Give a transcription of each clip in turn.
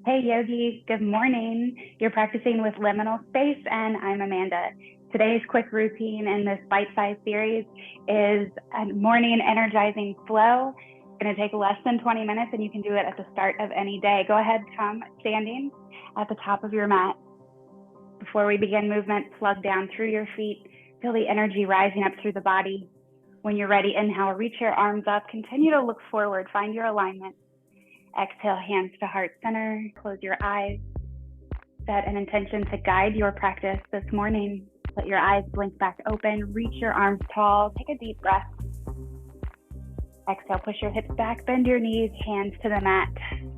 Hey Yogi, good morning. You're practicing with Liminal Space, and I'm Amanda. Today's quick routine in this bite-sized series is a morning energizing flow. It's going to take less than 20 minutes, and you can do it at the start of any day. Go ahead, come standing at the top of your mat. Before we begin movement, plug down through your feet. Feel the energy rising up through the body. When you're ready, inhale, reach your arms up. Continue to look forward, find your alignment. Exhale, hands to heart center, close your eyes. Set an intention to guide your practice this morning. Let your eyes blink back open, reach your arms tall, take a deep breath. Exhale, push your hips back, bend your knees, hands to the mat.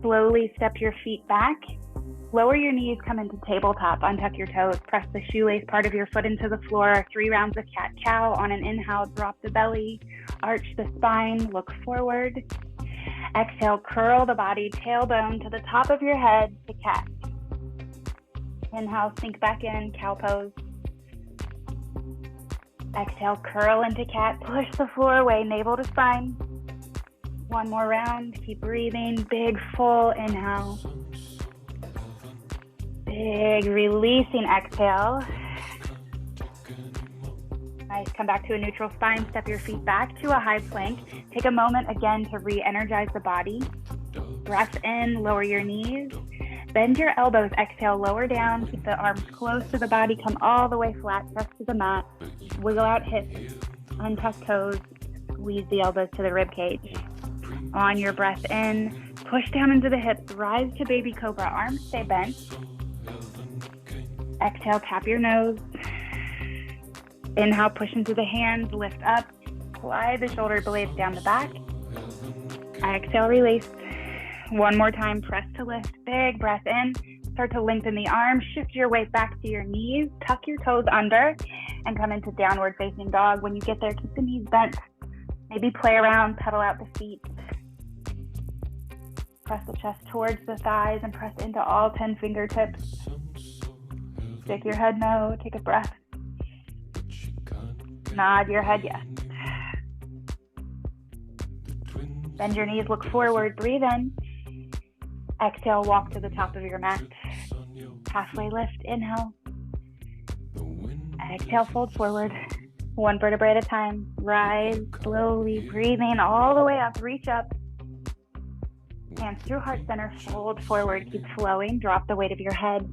Slowly step your feet back. Lower your knees, come into tabletop, untuck your toes, press the shoelace part of your foot into the floor. 3 rounds of cat-cow. On an inhale, drop the belly, arch the spine, look forward. Exhale, curl the body, tailbone to the top of your head to cat. Inhale, sink back in, cow pose. Exhale, curl into cat, push the floor away, navel to spine. One more round, keep breathing, big full inhale. Big releasing exhale. Nice, come back to a neutral spine, step your feet back to a high plank. Take a moment again to re-energize the body. Breath in, lower your knees. Bend your elbows, exhale, lower down. Keep the arms close to the body, come all the way flat, press to the mat. Wiggle out hips, untuck toes, squeeze the elbows to the rib cage. On your breath in, push down into the hips, rise to baby cobra, arms stay bent. Exhale, tap your nose. Inhale, push into the hands, lift up, slide the shoulder blades down the back. Exhale, release. One more time, press to lift, big breath in. Start to lengthen the arms, shift your weight back to your knees, tuck your toes under, and come into downward facing dog. When you get there, keep the knees bent. Maybe play around, pedal out the feet. Press the chest towards the thighs and press into all 10 fingertips. Shake your head no, take a breath. Nod your head yes. Bend your knees, look forward, breathe in. Exhale, walk to the top of your mat. Halfway lift, inhale. Exhale, fold forward. One vertebrae at a time. Rise slowly, breathing all the way up, reach up. Hands through heart center, fold forward, keep flowing. Drop the weight of your head.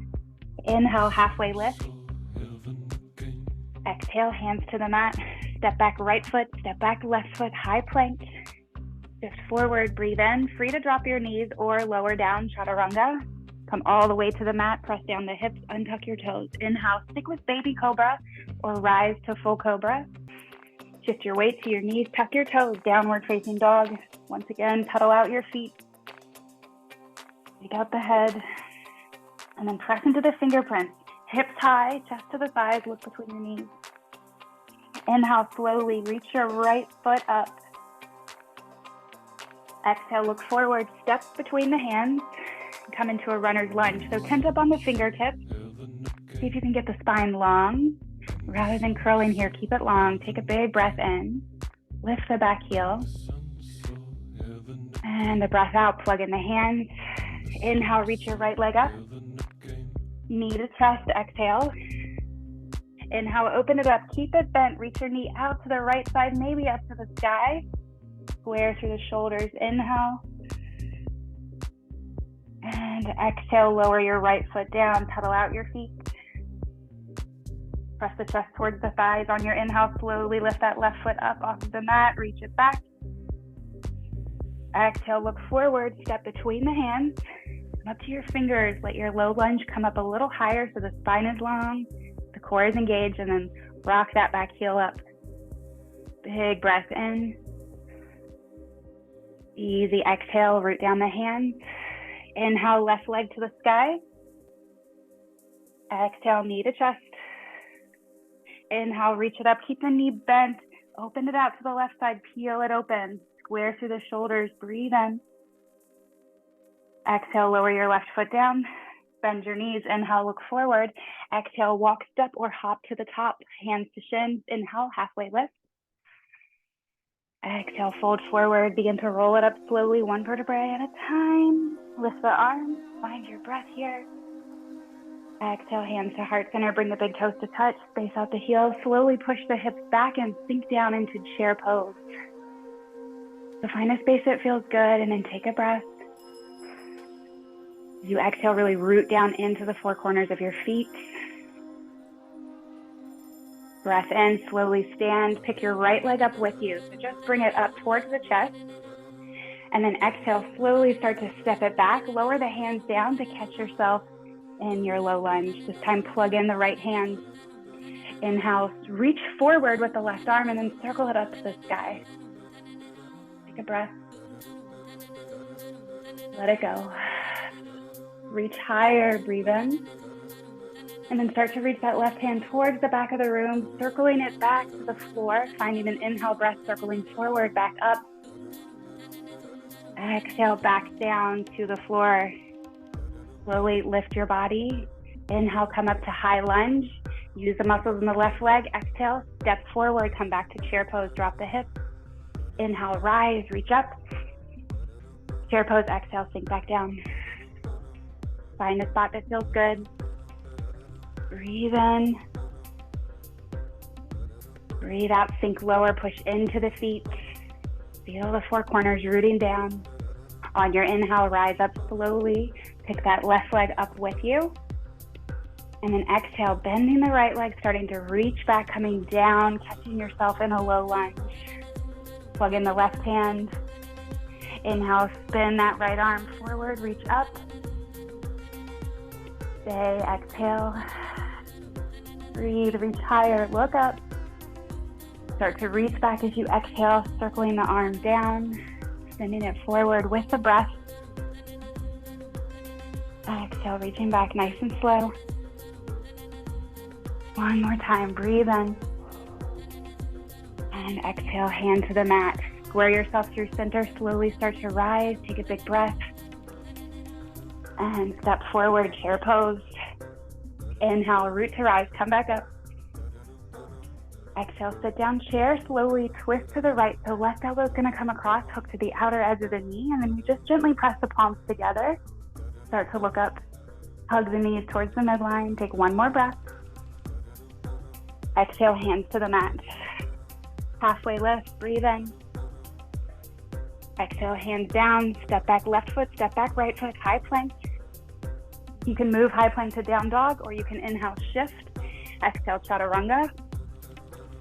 Inhale, halfway lift. Exhale, hands to the mat. Step back right foot, step back left foot, high plank. Shift forward, breathe in. Free to drop your knees or lower down, chaturanga. Come all the way to the mat, press down the hips, untuck your toes. Inhale, stick with baby cobra or rise to full cobra. Shift your weight to your knees, tuck your toes, downward facing dog. Once again, pedal out your feet. Take out the head and then press into the fingerprints. Hips high, chest to the thighs, look between your knees. Inhale, slowly reach your right foot up. Exhale, look forward, step between the hands, come into a runner's lunge. So tense up on the fingertips. See if you can get the spine long. Rather than curling here, keep it long. Take a big breath in. Lift the back heel. And the breath out, plug in the hands. Inhale, reach your right leg up. Knee to chest, exhale. Inhale, open it up, keep it bent, reach your knee out to the right side, maybe up to the sky. Square through the shoulders, inhale. And exhale, lower your right foot down, pedal out your feet. Press the chest towards the thighs. On your inhale, slowly lift that left foot up off of the mat, reach it back. Exhale, look forward, step between the hands. Up to your fingers, let your low lunge come up a little higher so the spine is long, the core is engaged, and then rock that back heel up. Big breath in. Easy exhale, root down the hands. Inhale, left leg to the sky. Exhale, knee to chest. Inhale, reach it up, keep the knee bent. Open it out to the left side, peel it open. Square through the shoulders, breathe in. Exhale, lower your left foot down, bend your knees. Inhale, look forward. Exhale, walk, step, or hop to the top, hands to shins. Inhale, halfway lift. Exhale, fold forward, begin to roll it up slowly, one vertebrae at a time. Lift the arms, find your breath here. Exhale, hands to heart center, bring the big toes to touch, space out the heels, slowly push the hips back and sink down into chair pose. So find a space that feels good and then take a breath. As you exhale, really root down into the four corners of your feet. Breath in, slowly stand, pick your right leg up with you. So just bring it up towards the chest. And then exhale, slowly start to step it back, lower the hands down to catch yourself in your low lunge. This time, plug in the right hand. Inhale, reach forward with the left arm and then circle it up to the sky. Take a breath. Let it go. Reach higher, breathe in. And then start to reach that left hand towards the back of the room, circling it back to the floor, finding an inhale breath, circling forward, back up. Exhale, back down to the floor. Slowly lift your body. Inhale, come up to high lunge. Use the muscles in the left leg. Exhale, step forward, come back to chair pose, drop the hips. Inhale, rise, reach up. Chair pose, exhale, sink back down. Find a spot that feels good. Breathe in. Breathe out, sink lower, push into the feet. Feel the four corners rooting down. On your inhale, rise up slowly. Pick that left leg up with you. And then exhale, bending the right leg, starting to reach back, coming down, catching yourself in a low lunge. Plug in the left hand. Inhale, spin that right arm forward, reach up. Stay, exhale. Breathe, reach higher, look up. Start to reach back as you exhale, circling the arm down, sending it forward with the breath. Exhale, reaching back nice and slow. One more time, breathe in. And exhale, hand to the mat. Square yourself through center, slowly start to rise, take a big breath. And step forward, chair pose. Inhale, root to rise, come back up. Exhale, sit down chair, slowly twist to the right. So left elbow is gonna come across, hook to the outer edge of the knee, and then you just gently press the palms together. Start to look up, hug the knees towards the midline, take one more breath. Exhale, hands to the mat. Halfway lift, breathe in. Exhale, hands down, step back left foot, step back right foot, high plank. You can move high plank to down dog, or you can inhale, shift. Exhale, chaturanga.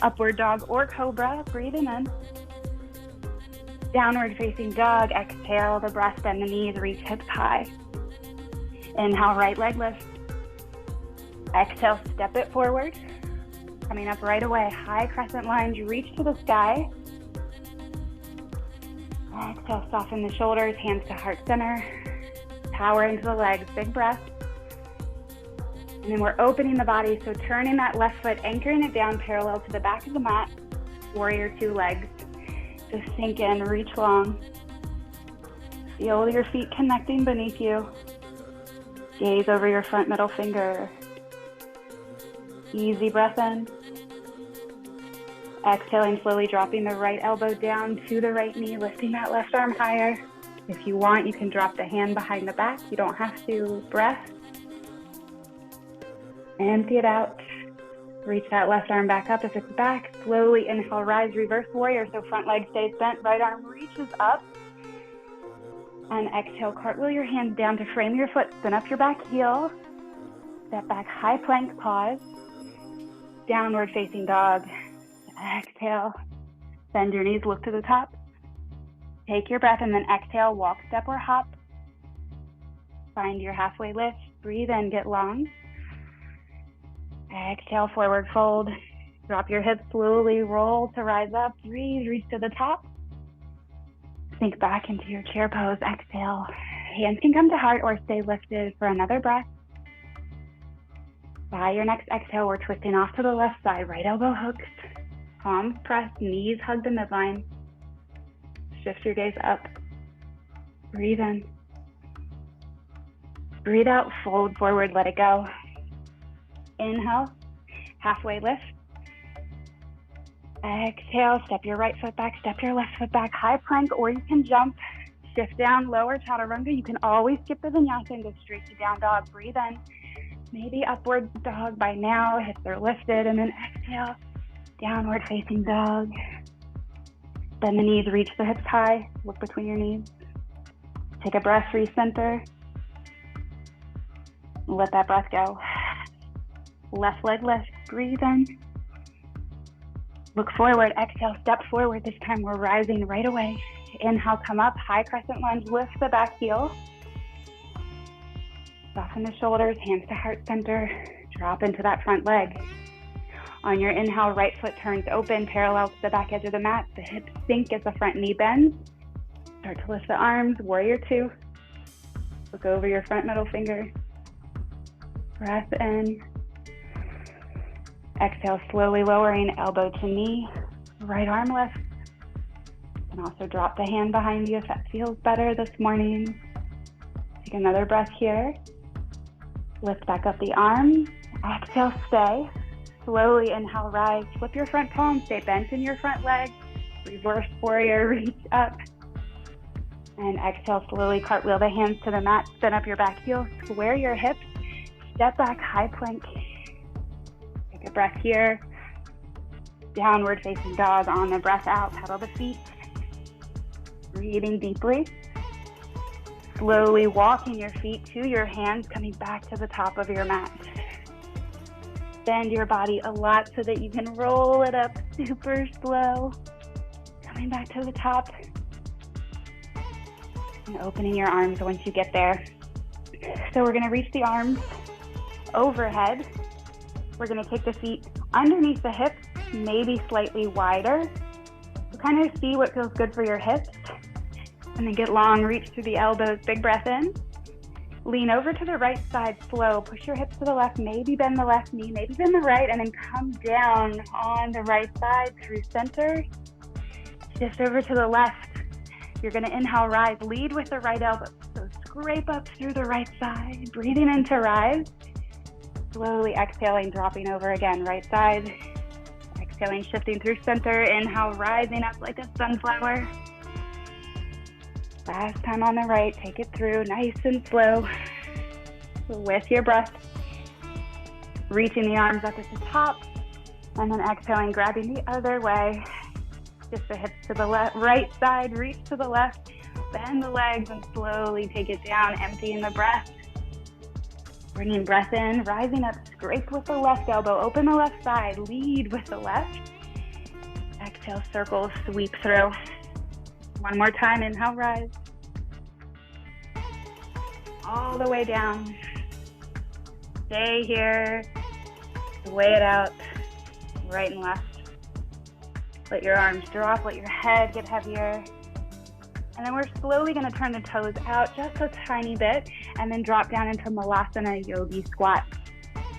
Upward dog or cobra, breathing in. Downward facing dog, exhale the breath, bend the knees, reach hips high. Inhale, right leg lift. Exhale, step it forward. Coming up right away, high crescent lunge, reach to the sky. Exhale, soften the shoulders, hands to heart center. Power into the legs, big breath. And then we're opening the body, so turning that left foot, anchoring it down parallel to the back of the mat, warrior two legs. Just sink in, reach long. Feel your feet connecting beneath you. Gaze over your front middle finger. Easy breath in. Exhaling, slowly dropping the right elbow down to the right knee, lifting that left arm higher. If you want, you can drop the hand behind the back. You don't have to. Breath. Empty it out. Reach that left arm back up if it's back. Slowly inhale, rise, reverse warrior. So front leg stays bent, right arm reaches up. And exhale, cartwheel your hands down to frame your foot. Spin up your back heel. Step back, high plank, pause. Downward facing dog. Exhale. Bend your knees, look to the top. Take your breath and then exhale, walk, step, or hop. Find your halfway lift. Breathe in, get long. Exhale, forward fold. Drop your hips, slowly roll to rise up. Breathe, reach to the top. Sink back into your chair pose. Exhale. Hands can come to heart or stay lifted for another breath. By your next exhale, we're twisting off to the left side. Right elbow hooks. Palms pressed, knees hug the midline. Shift your gaze up. Breathe in. Breathe out, fold forward, let it go. Inhale, halfway lift. Exhale, step your right foot back, step your left foot back, high plank, or you can jump. shift down, lower chaturanga. You can always skip the vinyasa and go straight to down dog. Breathe in, maybe upward dog by now, hips are lifted, and then exhale, downward facing dog. Bend the knees, reach the hips high, look between your knees. Take a breath, recenter. Let that breath go. Left leg lift, breathe in. Look forward, exhale, step forward. This time we're rising right away. Inhale, come up, high crescent lunge, lift the back heel. Soften the shoulders, hands to heart center. Drop into that front leg. On your inhale, right foot turns open, parallel to the back edge of the mat. The hips sink as the front knee bends. Start to lift the arms, warrior two. Look over your front middle finger. Breath in. Exhale, slowly lowering elbow to knee. Right arm lift. And also drop the hand behind you if that feels better this morning. Take another breath here. Lift back up the arms. Exhale, stay. Slowly inhale, rise. Flip your front palm, stay bent in your front leg. Reverse warrior, reach up. And exhale, slowly cartwheel the hands to the mat. Spin up your back heel, square your hips. Step back, high plank. Take a breath here. Downward facing dog. On the breath out, pedal the feet. Breathing deeply. Slowly walking your feet to your hands, coming back to the top of your mat. Bend your body a lot so that you can roll it up super slow. Coming back to the top. And opening your arms once you get there. So we're gonna reach the arms overhead. We're gonna take the feet underneath the hips, maybe slightly wider. So kind of see what feels good for your hips. And then get long, reach through the elbows, big breath in. Lean over to the right side, slow. Push your hips to the left, maybe bend the left knee, maybe bend the right, and then come down on the right side through center. Shift over to the left. You're gonna inhale, rise, lead with the right elbow. So scrape up through the right side, breathing into rise. Slowly exhaling, dropping over again, right side. Exhaling, shifting through center. Inhale, rising up like a sunflower. Last time on the right, take it through nice and slow with your breath. Reaching the arms up at the top and then exhaling, grabbing the other way. Just the hips to the left, right side, reach to the left, bend the legs and slowly take it down, emptying the breath. Bringing breath in, rising up, scrape with the left elbow, open the left side, lead with the left. Exhale, circle, sweep through. One more time, inhale, rise. All the way down. Stay here. Weigh it out, right and left. Let your arms drop, let your head get heavier. And then we're slowly gonna turn the toes out just a tiny bit and then drop down into Malasana Yogi Squat.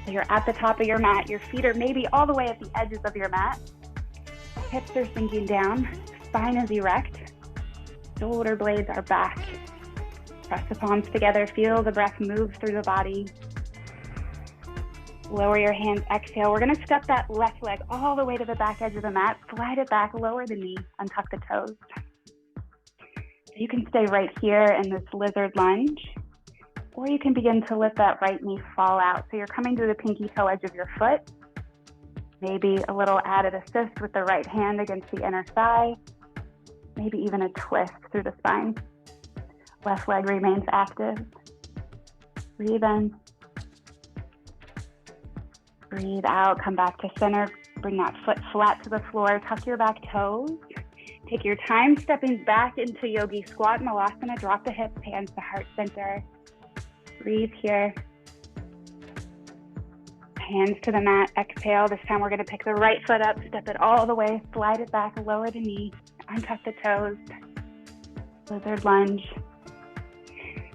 So you're at the top of your mat, your feet are maybe all the way at the edges of your mat. Hips are sinking down, spine is erect. Shoulder blades are back. Press the palms together, feel the breath move through the body. Lower your hands, exhale. We're gonna step that left leg all the way to the back edge of the mat, slide it back, lower the knee, untuck the toes. You can stay right here in this lizard lunge, or you can begin to let that right knee fall out. So you're coming to the pinky toe edge of your foot, maybe a little added assist with the right hand against the inner thigh, maybe even a twist through the spine. Left leg remains active. Breathe in. Breathe out, come back to center. Bring that foot flat to the floor, tuck your back toes. Take your time stepping back into Yogi Squat, Malasana. Drop the hips, hands to heart center. Breathe here. Hands to the mat, exhale. This time we're gonna pick the right foot up, step it all the way, slide it back, lower the knee, untuck the toes. Lizard lunge.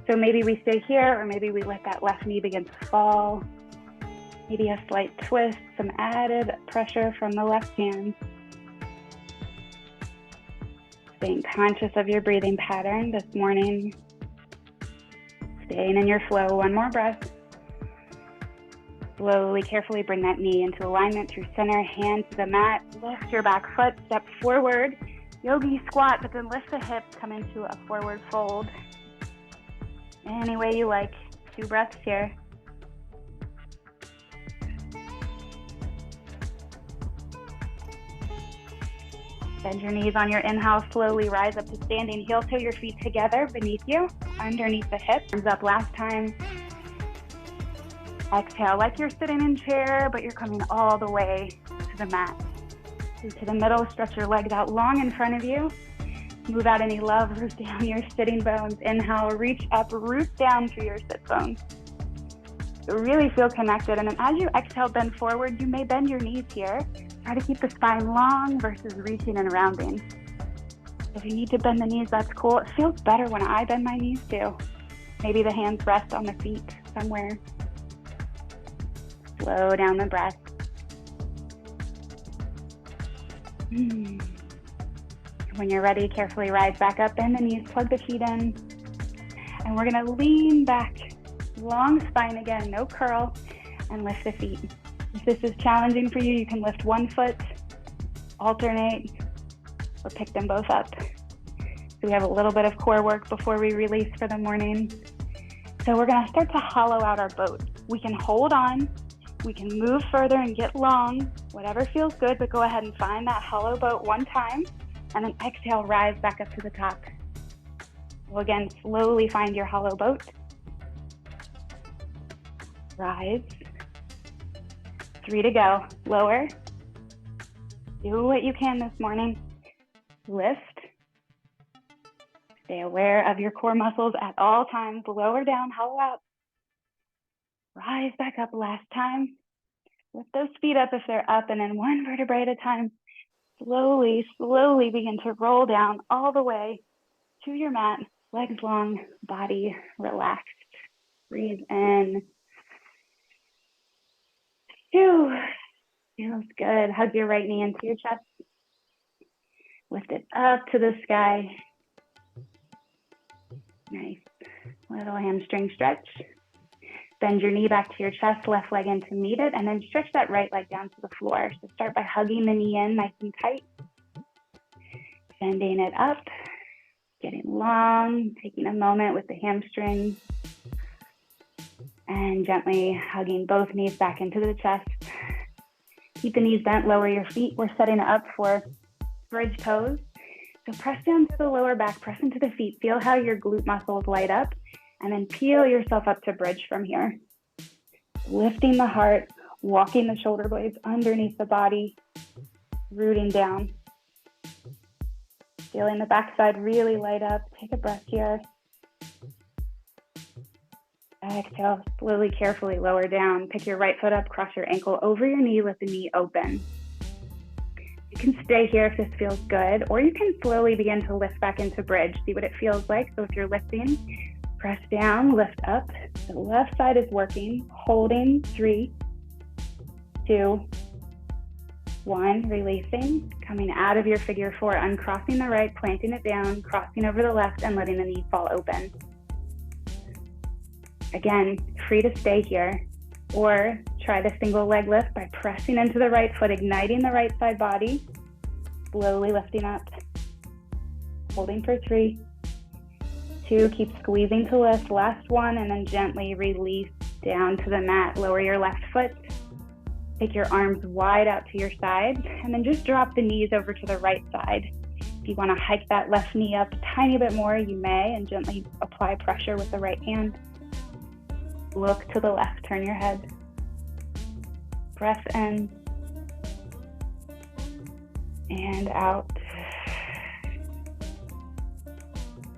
So maybe we stay here, or maybe we let that left knee begin to fall. Maybe a slight twist, some added pressure from the left hand. Staying conscious of your breathing pattern this morning. Staying in your flow, one more breath. Slowly, carefully bring that knee into alignment through center, hand to the mat. Lift your back foot, step forward. yogi squat, but then lift the hips, come into a forward fold. Any way you like. 2 breaths here. Bend your knees on your inhale, slowly rise up to standing, heel toe your feet together beneath you, underneath the hips. Arms up last time. Exhale like you're sitting in chair, but you're coming all the way to the mat. To the middle, stretch your legs out long in front of you. Move out any love, root down your sitting bones. Inhale, reach up, root down through your sit bones. So really feel connected. And then as you exhale, bend forward, you may bend your knees here. Try to keep the spine long versus reaching and rounding. If you need to bend the knees, that's cool. It feels better when I bend my knees too. Maybe the hands rest on the feet somewhere. Slow down the breath. When you're ready, carefully rise back up, bend the knees, plug the feet in. And we're gonna lean back, long spine again, no curl, and lift the feet. If this is challenging for you, you can lift one foot, alternate, or pick them both up. So we have a little bit of core work before we release for the morning. So we're gonna start to hollow out our boat. We can hold on, we can move further and get long, whatever feels good, but go ahead and find that hollow boat one time, and then exhale, rise back up to the top. So again, slowly find your hollow boat. Rise. 3 to go. Lower. Do what you can this morning. Lift. Stay aware of your core muscles at all times. Lower down, hollow out. Rise back up last time. Lift those feet up if they're up, and then one vertebrae at a time. Slowly, slowly begin to roll down all the way to your mat. Legs long, body relaxed. Breathe in. 2. Feels good. Hug your right knee into your chest. Lift it up to the sky. Nice. Little hamstring stretch. Bend your knee back to your chest, left leg in to meet it, and then stretch that right leg down to the floor. So start by hugging the knee in nice and tight. Bending it up, getting long, taking a moment with the hamstring, and gently hugging both knees back into the chest. Keep the knees bent, lower your feet. We're setting it up for bridge pose. So press down to the lower back, press into the feet. Feel how your glute muscles light up, and then peel yourself up to bridge from here. Lifting the heart, walking the shoulder blades underneath the body, rooting down. Feeling the backside really light up. Take a breath here. Exhale, slowly, carefully lower down. Pick your right foot up, cross your ankle over your knee, let the knee open. You can stay here if this feels good, or you can slowly begin to lift back into bridge. See what it feels like. So if you're lifting, press down, lift up. The left side is working. Holding, 3, 2, 1, releasing. Coming out of your figure 4, uncrossing the right, planting it down, crossing over the left, and letting the knee fall open. Again, free to stay here, or try the single leg lift by pressing into the right foot, igniting the right side body, slowly lifting up, holding for 3, 2, keep squeezing to lift, last 1, and then gently release down to the mat. Lower your left foot, take your arms wide out to your side, and then just drop the knees over to the right side. If you want to hike that left knee up a tiny bit more, you may, and gently apply pressure with the right hand. Look to the left, turn your head. Breath in and out.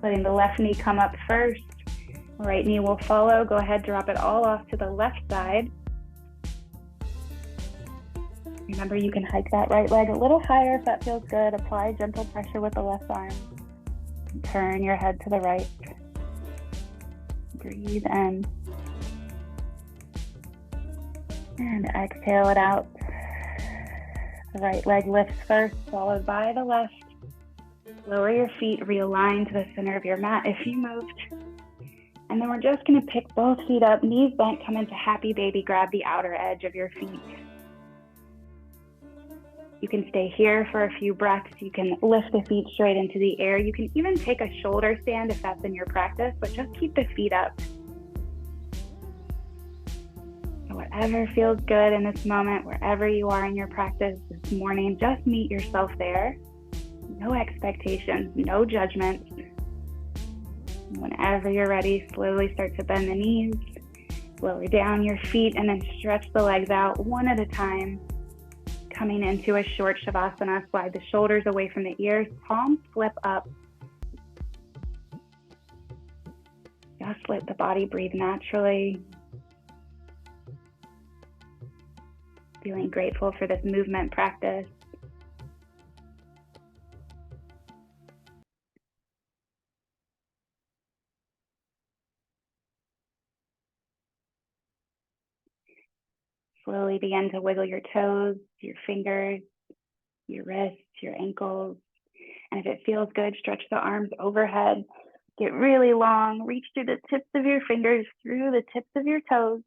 Letting the left knee come up first. Right knee will follow. Go ahead, drop it all off to the left side. Remember, you can hike that right leg a little higher if that feels good. Apply gentle pressure with the left arm. Turn your head to the right. Breathe in. And exhale it out. The right leg lifts first, followed by the left. Lower your feet, realign to the center of your mat if you moved. And then we're just going to pick both feet up, knees bent, come into happy baby, grab the outer edge of your feet. You can stay here for a few breaths. You can lift the feet straight into the air. You can even take a shoulder stand if that's in your practice, but just keep the feet up. So whatever feels good in this moment, wherever you are in your practice this morning, just meet yourself there. No expectations, no judgments. Whenever you're ready, slowly start to bend the knees, lower down your feet, and then stretch the legs out one at a time. Coming into a short Shavasana, slide the shoulders away from the ears, palms flip up. Just let the body breathe naturally. Feeling grateful for this movement practice. Slowly begin to wiggle your toes, your fingers, your wrists, your ankles. And if it feels good, stretch the arms overhead. Get really long. Reach through the tips of your fingers, through the tips of your toes.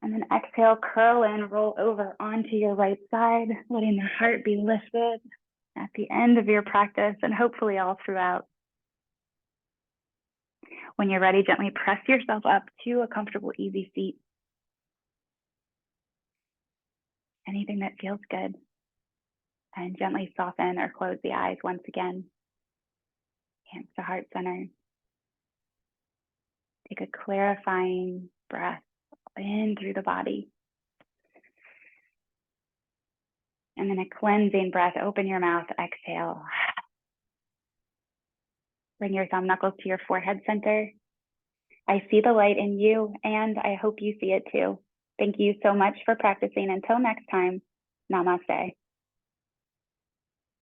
And then exhale, curl in, roll over onto your right side, letting the heart be lifted at the end of your practice and hopefully all throughout. When you're ready, gently press yourself up to a comfortable, easy seat. Anything that feels good. And gently soften or close the eyes once again. Hands to heart center. Take a clarifying breath in through the body. And then a cleansing breath. Open your mouth, exhale. Bring your thumb knuckles to your forehead center. I see the light in you, and I hope you see it too. Thank you so much for practicing. Until next time, namaste.